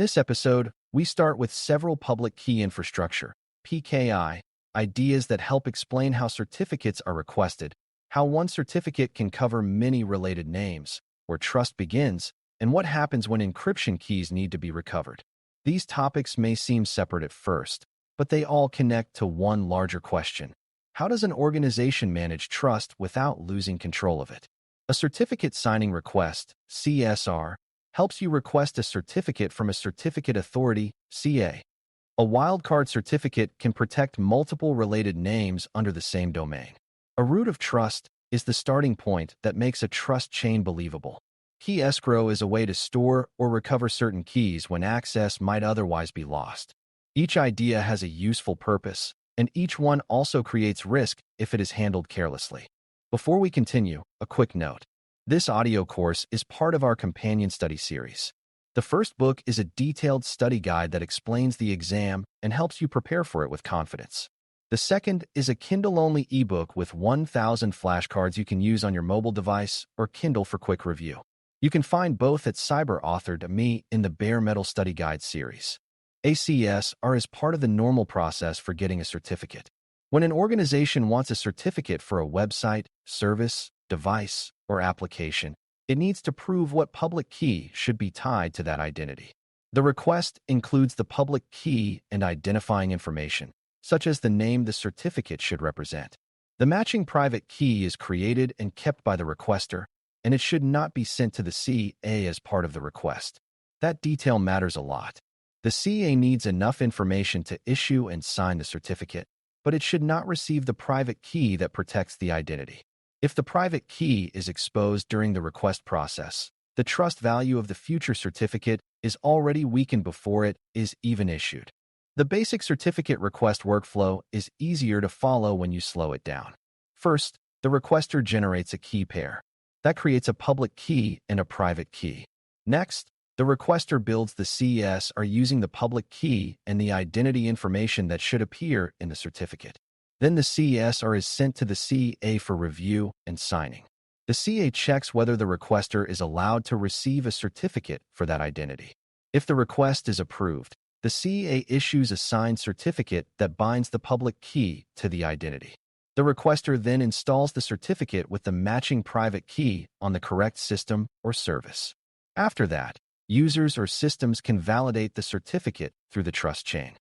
this episode, we start with several public key infrastructure, PKI, ideas that help explain how certificates are requested, how one certificate can cover many related names, where trust begins, and what happens when encryption keys need to be recovered. These topics may seem separate at first, but they all connect to one larger question. How does an organization manage trust without losing control of it? A certificate signing request, CSR, helps you request a certificate from a certificate authority, CA. A wildcard certificate can protect multiple related names under the same domain. A root of trust is the starting point that makes a trust chain believable. Key escrow is a way to store or recover certain keys when access might otherwise be lost. Each idea has a useful purpose, and each one also creates risk if it is handled carelessly. Before we continue, a quick note. This audio course is part of our companion study series. The first book is a detailed study guide that explains the exam and helps you prepare for it with confidence. The second is a Kindle-only ebook with 1,000 flashcards you can use on your mobile device or Kindle for quick review. You can find both at Cyber.News in the Bare Metal Study Guide series. ACS are as part of the normal process for getting a certificate. When an organization wants a certificate for a website, service, device, or application, it needs to prove what public key should be tied to that identity. The request includes the public key and identifying information, such as the name the certificate should represent. The matching private key is created and kept by the requester, and it should not be sent to the CA as part of the request. That detail matters a lot. The CA needs enough information to issue and sign the certificate, but it should not receive the private key that protects the identity. If the private key is exposed during the request process, the trust value of the future certificate is already weakened before it is even issued. The basic certificate request workflow is easier to follow when you slow it down. First, the requester generates a key pair. That creates a public key and a private key. Next, the requester builds the CSR using the public key and the identity information that should appear in the certificate. Then the CSR is sent to the CA for review and signing. The CA checks whether the requester is allowed to receive a certificate for that identity. If the request is approved, the CA issues a signed certificate that binds the public key to the identity. The requester then installs the certificate with the matching private key on the correct system or service. After that, users or systems can validate the certificate through the trust chain.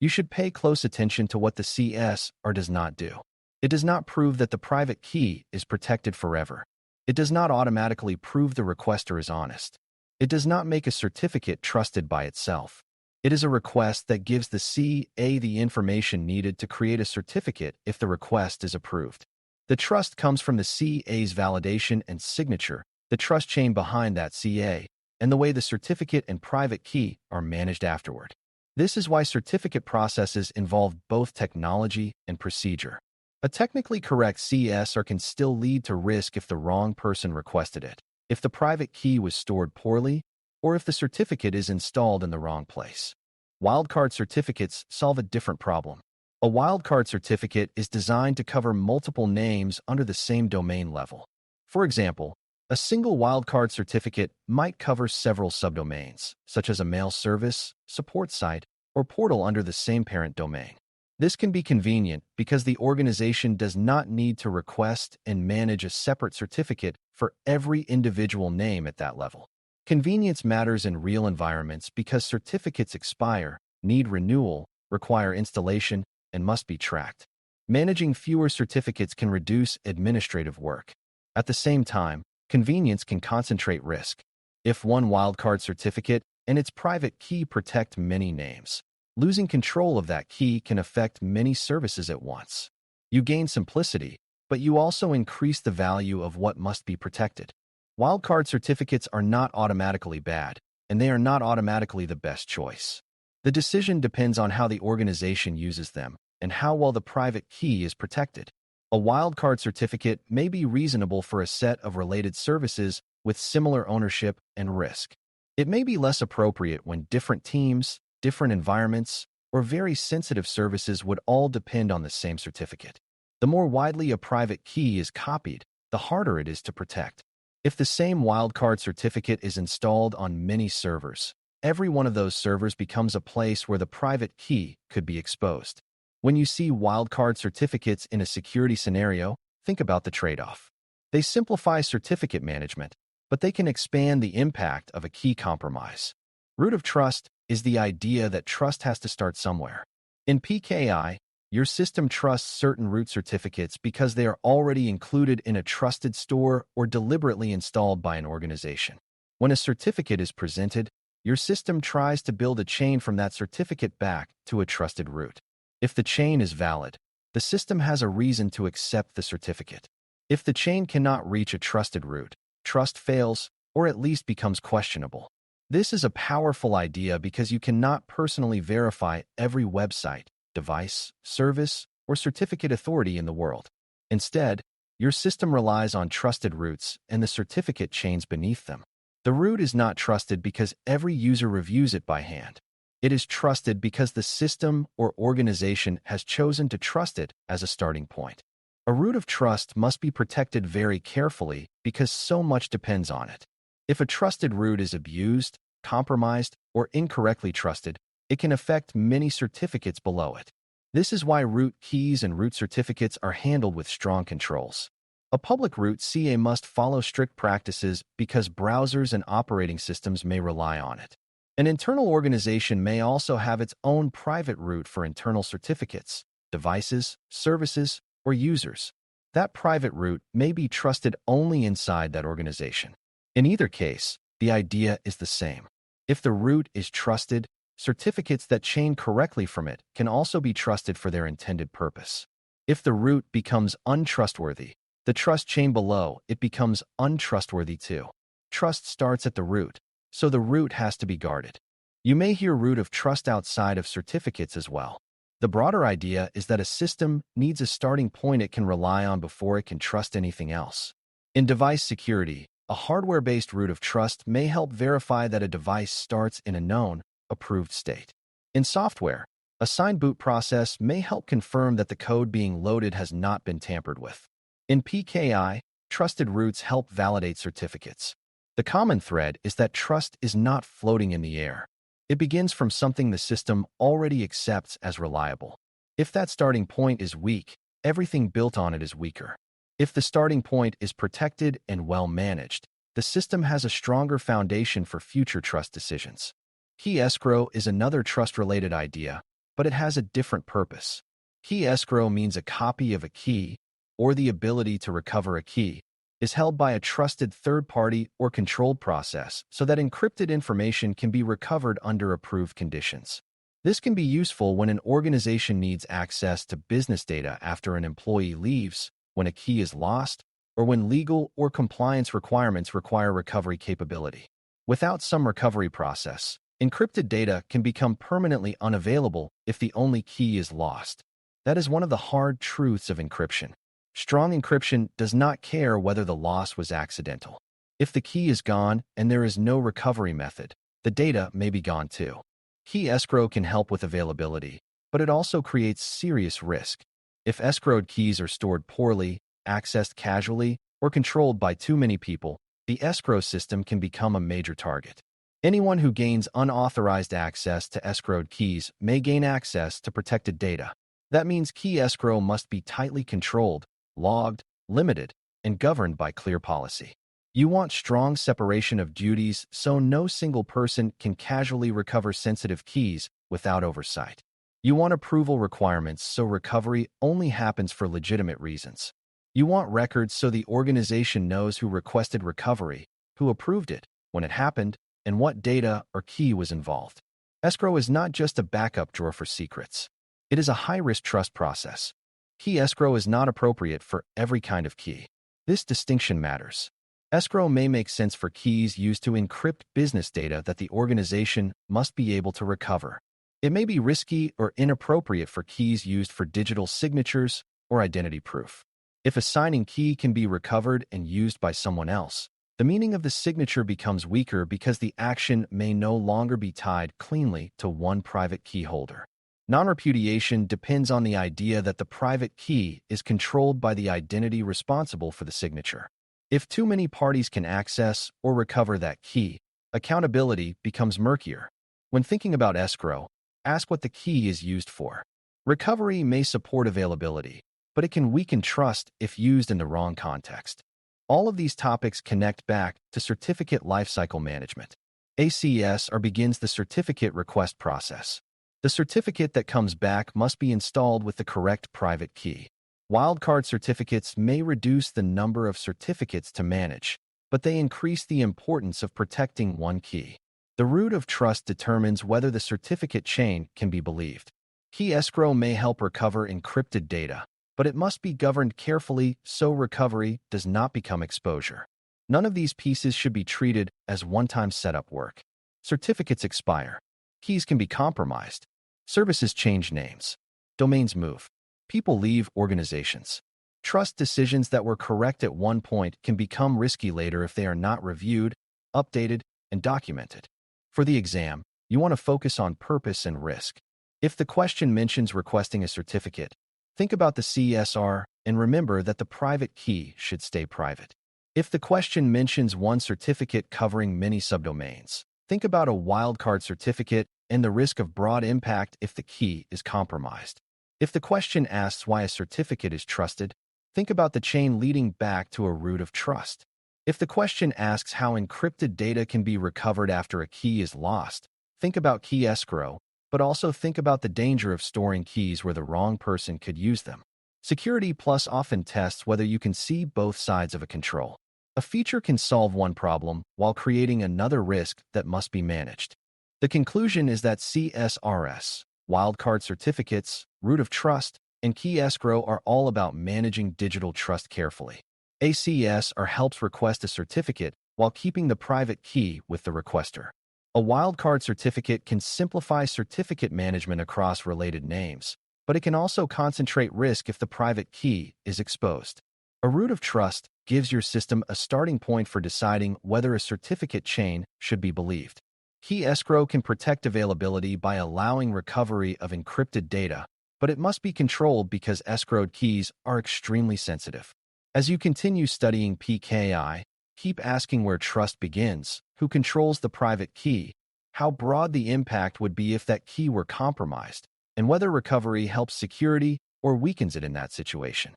You should pay close attention to what the CSR does not do. It does not prove that the private key is protected forever. It does not automatically prove the requester is honest. It does not make a certificate trusted by itself. It is a request that gives the CA the information needed to create a certificate if the request is approved. The trust comes from the CA's validation and signature, the trust chain behind that CA, and the way the certificate and private key are managed afterward. This is why certificate processes involve both technology and procedure. A technically correct CSR can still lead to risk if the wrong person requested it, if the private key was stored poorly, or if the certificate is installed in the wrong place. Wildcard certificates solve a different problem. A wildcard certificate is designed to cover multiple names under the same domain level. For example, a single wildcard certificate might cover several subdomains, such as a mail service, support site, or portal under the same parent domain. This can be convenient because the organization does not need to request and manage a separate certificate for every individual name at that level. Convenience matters in real environments because certificates expire, need renewal, require installation, and must be tracked. Managing fewer certificates can reduce administrative work. At the same time, convenience can concentrate risk. If one wildcard certificate and its private key protect many names, losing control of that key can affect many services at once. You gain simplicity, but you also increase the value of what must be protected. Wildcard certificates are not automatically bad, and they are not automatically the best choice. The decision depends on how the organization uses them and how well the private key is protected. A wildcard certificate may be reasonable for a set of related services with similar ownership and risk. It may be less appropriate when different teams, different environments, or very sensitive services would all depend on the same certificate. The more widely a private key is copied, the harder it is to protect. If the same wildcard certificate is installed on many servers, every one of those servers becomes a place where the private key could be exposed. When you see wildcard certificates in a security scenario, think about the trade-off. They simplify certificate management, but they can expand the impact of a key compromise. Root of trust is the idea that trust has to start somewhere. In PKI, your system trusts certain root certificates because they are already included in a trusted store or deliberately installed by an organization. When a certificate is presented, your system tries to build a chain from that certificate back to a trusted root. If the chain is valid, the system has a reason to accept the certificate. If the chain cannot reach a trusted root, trust fails or at least becomes questionable. This is a powerful idea because you cannot personally verify every website, device, service, or certificate authority in the world. Instead, your system relies on trusted roots and the certificate chains beneath them. The root is not trusted because every user reviews it by hand. It is trusted because the system or organization has chosen to trust it as a starting point. A root of trust must be protected very carefully because so much depends on it. If a trusted root is abused, compromised, or incorrectly trusted, it can affect many certificates below it. This is why root keys and root certificates are handled with strong controls. A public root CA must follow strict practices because browsers and operating systems may rely on it. An internal organization may also have its own private root for internal certificates, devices, services, or users. That private root may be trusted only inside that organization. In either case, the idea is the same. If the root is trusted, certificates that chain correctly from it can also be trusted for their intended purpose. If the root becomes untrustworthy, the trust chain below it becomes untrustworthy too. Trust starts at the root, so the root has to be guarded. You may hear root of trust outside of certificates as well. The broader idea is that a system needs a starting point it can rely on before it can trust anything else. In device security, a hardware-based root of trust may help verify that a device starts in a known, approved state. In software, a signed boot process may help confirm that the code being loaded has not been tampered with. In PKI, trusted roots help validate certificates. The common thread is that trust is not floating in the air. It begins from something the system already accepts as reliable. If that starting point is weak, everything built on it is weaker. If the starting point is protected and well managed, the system has a stronger foundation for future trust decisions. Key escrow is another trust-related idea, but it has a different purpose. Key escrow means a copy of a key, or the ability to recover a key, is held by a trusted third party or controlled process so that encrypted information can be recovered under approved conditions. This can be useful when an organization needs access to business data after an employee leaves, when a key is lost, or when legal or compliance requirements require recovery capability. Without some recovery process, encrypted data can become permanently unavailable if the only key is lost. That is one of the hard truths of encryption. Strong encryption does not care whether the loss was accidental. If the key is gone and there is no recovery method, the data may be gone too. Key escrow can help with availability, but it also creates serious risk. If escrowed keys are stored poorly, accessed casually, or controlled by too many people, the escrow system can become a major target. Anyone who gains unauthorized access to escrowed keys may gain access to protected data. That means key escrow must be tightly controlled, logged, limited, and governed by clear policy. You want strong separation of duties so no single person can casually recover sensitive keys without oversight. You want approval requirements so recovery only happens for legitimate reasons. You want records so the organization knows who requested recovery, who approved it, when it happened, and what data or key was involved. Escrow is not just a backup drawer for secrets. It is a high-risk trust process. Key escrow is not appropriate for every kind of key. This distinction matters. Escrow may make sense for keys used to encrypt business data that the organization must be able to recover. It may be risky or inappropriate for keys used for digital signatures or identity proof. If a signing key can be recovered and used by someone else, the meaning of the signature becomes weaker because the action may no longer be tied cleanly to one private key holder. Non-repudiation depends on the idea that the private key is controlled by the identity responsible for the signature. If too many parties can access or recover that key, accountability becomes murkier. When thinking about escrow, ask what the key is used for. Recovery may support availability, but it can weaken trust if used in the wrong context. All of these topics connect back to certificate lifecycle management. A CSR begins the certificate request process. The certificate that comes back must be installed with the correct private key. Wildcard certificates may reduce the number of certificates to manage, but they increase the importance of protecting one key. The root of trust determines whether the certificate chain can be believed. Key escrow may help recover encrypted data, but it must be governed carefully so recovery does not become exposure. None of these pieces should be treated as one-time setup work. Certificates expire. Keys can be compromised. Services change names. Domains move. People leave organizations. Trust decisions that were correct at one point can become risky later if they are not reviewed, updated, and documented. For the exam, you want to focus on purpose and risk. If the question mentions requesting a certificate, think about the CSR and remember that the private key should stay private. If the question mentions one certificate covering many subdomains, think about a wildcard certificate and the risk of broad impact if the key is compromised. If the question asks why a certificate is trusted, think about the chain leading back to a root of trust. If the question asks how encrypted data can be recovered after a key is lost, think about key escrow, but also think about the danger of storing keys where the wrong person could use them. Security Plus often tests whether you can see both sides of a control. A feature can solve one problem while creating another risk that must be managed. The conclusion is that CSRs, wildcard certificates, root of trust, and key escrow are all about managing digital trust carefully. A CSR helps request a certificate while keeping the private key with the requester. A wildcard certificate can simplify certificate management across related names, but it can also concentrate risk if the private key is exposed. A root of trust gives your system a starting point for deciding whether a certificate chain should be believed. Key escrow can protect availability by allowing recovery of encrypted data, but it must be controlled because escrowed keys are extremely sensitive. As you continue studying PKI, keep asking where trust begins, who controls the private key, how broad the impact would be if that key were compromised, and whether recovery helps security or weakens it in that situation.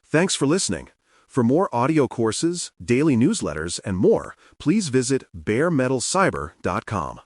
Thanks for listening. For more audio courses, daily newsletters, and more, please visit BareMetalCyber.com.